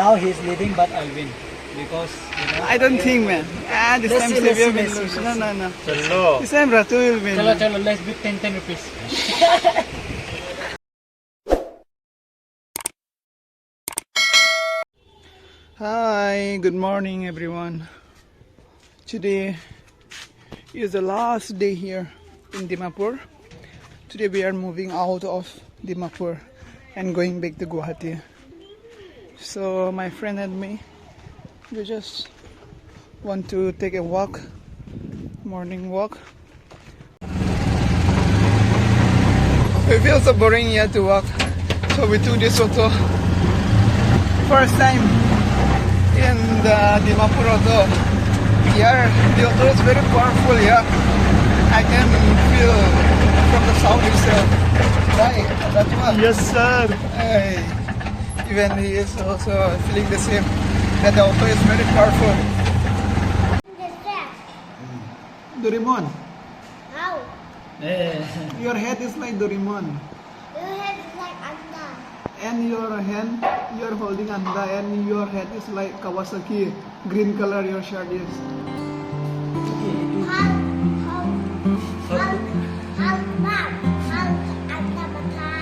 Now he's leading, but I'll win because I don't think, man. This Let's time see, let's Xavier see, will let's lose. see, No, let's no, no. Hello. This time Ratu will win. Chalo, chalo, let's bet 10 rupees. Hi, good morning, everyone. Today is the last day here in Dimapur. Today we are moving out of Dimapur and going back to Guwahati. So my friend and me, we just want to take a walk, morning walk. It feels so boring here to walk, so we took this auto. First time in the Dimapur auto. Here the auto is very powerful here. I can feel from the sound itself. Right, that's what. Yes, sir. Hey, even he is also feeling the same. That the auto is very powerful. Doraemon, How? your head is like Doraemon. Your head is like Apna. And your hand, you are holding Anda, and your head is like Kawasaki. Green color your shirt is. How Apna mata.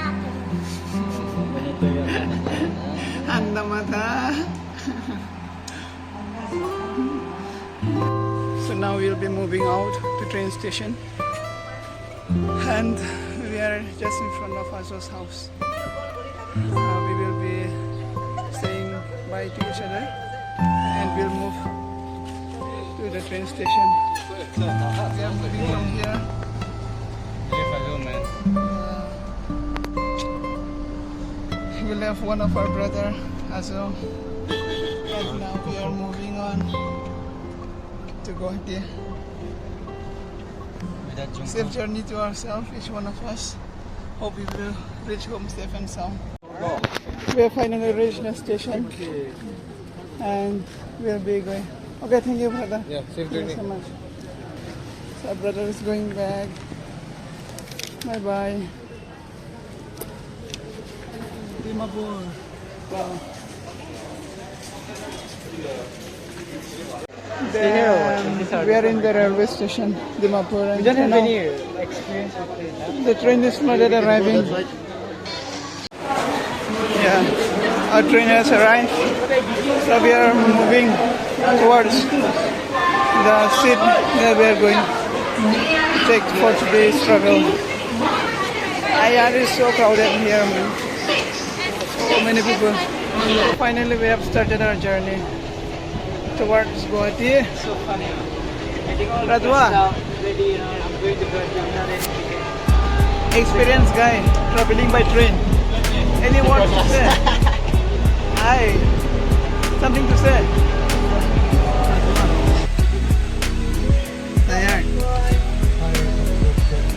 Anda mata. So now we'll be moving out to train station, and we are just in front of Azo's house. We will be saying bye to each other, and we'll move to the train station. We are moving from here. We left one of our brother, Azo, and now we are moving on to Guwahati. Safe journey to ourselves, each one of us. Hope we will reach home safe and sound. We have finally reached the station, and we'll be going. Okay, thank you, brother. Yeah, safe Thank you journey. so much. So our brother is going back. Bye bye. Dimapur. Wow. Then we are in the railway station, Dimapur. You don't have now any experience with it, the train is not yet arriving. Yeah, our train has arrived. So we are moving towards the seat that we are going to take for today's travel. It is so crowded here, man. So many people. Finally, we have started our journey towards Guwahati. So funny. Radwa, Ready, I'm going to go down. experienced guy traveling by train. Any words to say? Hi, something to say? Tired.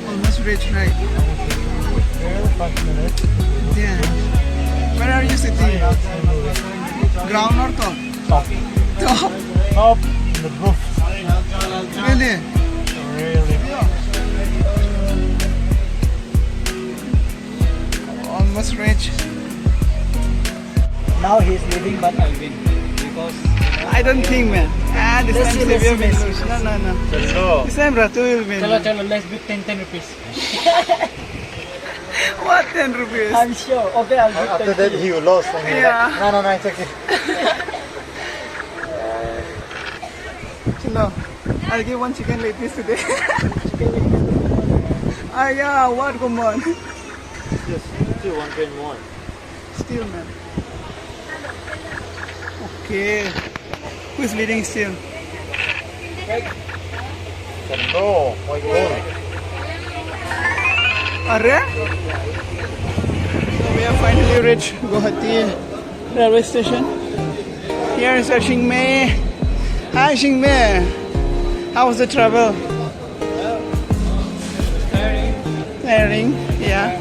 Almost reached, right? 5 minutes. Yeah. Where are you sitting? Ground or top? Top. Top. Top. The roof. Really? Really. Almost reached. Now he's leading, but I'll win because I don't think, man. This Let's time see, let's Xavier see, will let's lose. No, no, no. Hello. This time Ratu will win. chalo, chalo, let's bet 10 rupees. What 10 rupees? I'm sure. Okay, I'll bet After 10 that, you lost. And you're Yeah. like, no, it's okay. No, I'll give one chicken leg piece today. Yeah, what? Come on. Just still 1 train more. Still, man. Okay. Who's leading still? No, why go? Are? So we have finally reached Guwahati railway station. Here is Chingme. Hi, Chingme. How was the travel? Tiring, yeah.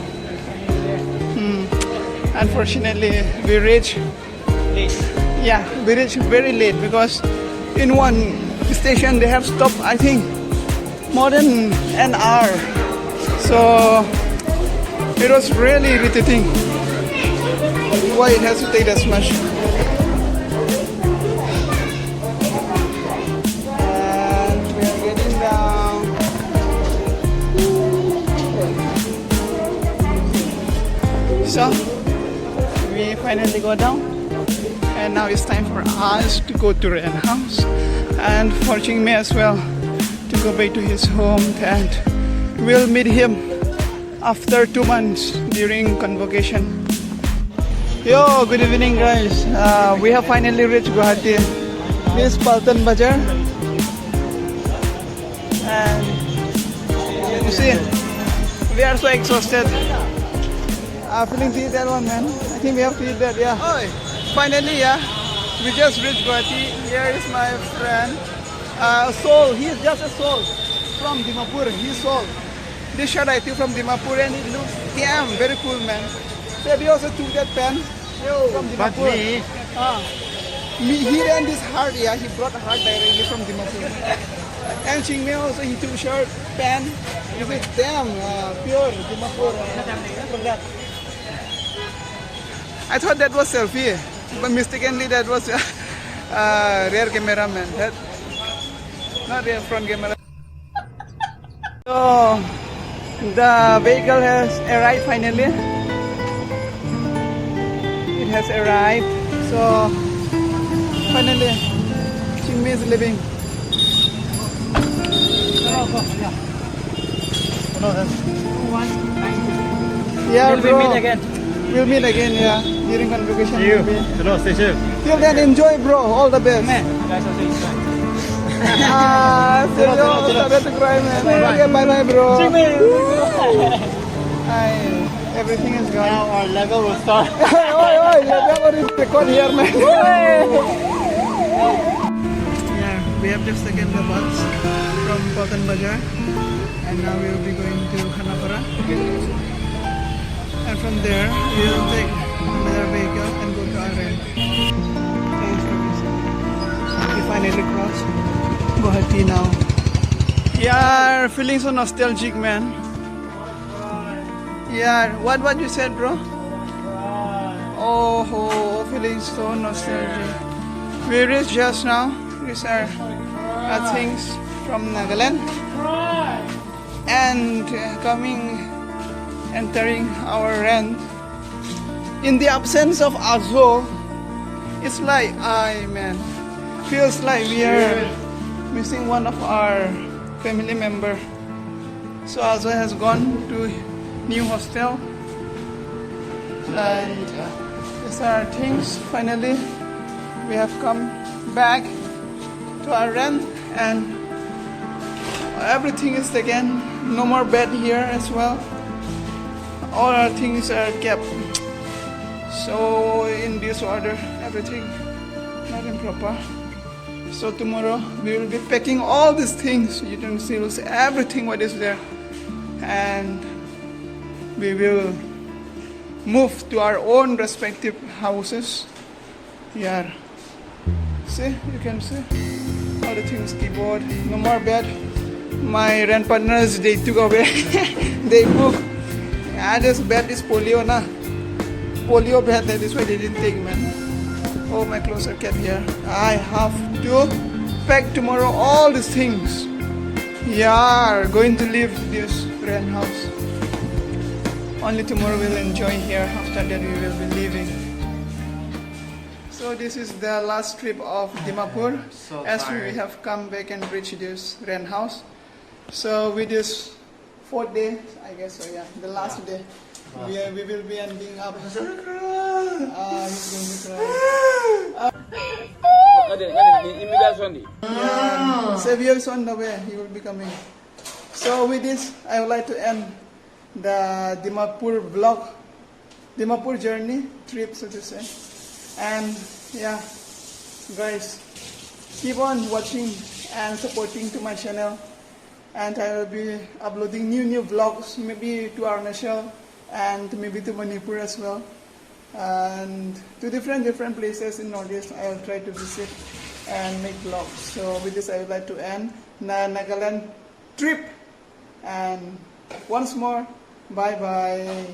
Unfortunately, we reached. Yeah, we reached very late because in one station they have stopped, I think, more than an hour. So it was really irritating. Why it has to take that much? So we finally go down, and now it's time for us to go to Ren house and for Chingme as well to go back to his home, and we'll meet him after 2 months during convocation. Yo, good evening guys. We have finally reached Guwahati. This is Paltan Bazaar, and you see, we are so exhausted. Feeling to eat that one, man. I think we have to eat that, yeah. Oh, finally, yeah, we just reached Guwahati. Here is my friend, Soul. He is just a soul from Dimapur. He's Soul. This shirt I took from Dimapur, and it looks damn very cool, man. So we also took that pen from But Dimapur. me, He ran this heart, yeah. He brought a heart directly from Dimapur. And Chingme also, he took shirt, pen. You see, damn, pure Dimapur. I thought that was selfie, but mistakenly that was rear cameraman. That not rear front camera. So the vehicle has arrived finally. It has arrived. So finally, Chingme is leaving. no, that's Yeah, Will we bro. meet again? We'll meet again, yeah, during convocation. you. maybe. No, stay safe. Till then, enjoy, bro. All the best. Guys, also enjoy. Seryo, started to cry, man. Okay, bye-bye, bro. Ay, everything is gone. Now our level will start. Oi, never is record here, man. Yeah, we have just taken the bus from Paltan Bazaar, and now we will be going to Khanapara. And from there, we will take another vehicle and go to Aren. Thanks for listening. We finally crossed Guwahati now. Yeah, feeling so nostalgic, man. Yeah, what you said, bro? Oh, feeling so nostalgic. We reached just now. These are things from Nagaland, and entering our rent. In the absence of Azo, it's like, man, feels like we are missing one of our family member. So Azo has gone to new hostel, and these are things. Finally, we have come back to our rent, and everything is taken. No more bed here as well. All our things are kept so in disorder, everything not in proper. So tomorrow we will be packing all these things, utensils, everything what is there, and we will move to our own respective houses. Yeah, see, you can see all the things, keyboard, no more bed. My rent partners, they took away they booked. This bed is polio na. Polio bed, that is why they didn't take, man. Oh, my clothes are kept here. I have to pack tomorrow all these things. Yeah, going to leave this rent house. Only tomorrow we'll enjoy here. After that we will be leaving. So this is the last trip of Dimapur, So as we tired. have come back and reached this rent house. So with this 4th day, I guess so, yeah, the last day, we will be ending up. He's going to cry. Yeah, Savior is on the way. He will be coming. So with this, I would like to end the Dimapur vlog, Dimapur journey trip, so to say. And yeah, guys, keep on watching and supporting to my channel. And I will be uploading new vlogs, maybe to Arunachal and maybe to Manipur as well, and to different places in Northeast. I will try to visit and make vlogs. So with this, I would like to end Nagaland trip. And once more, bye bye.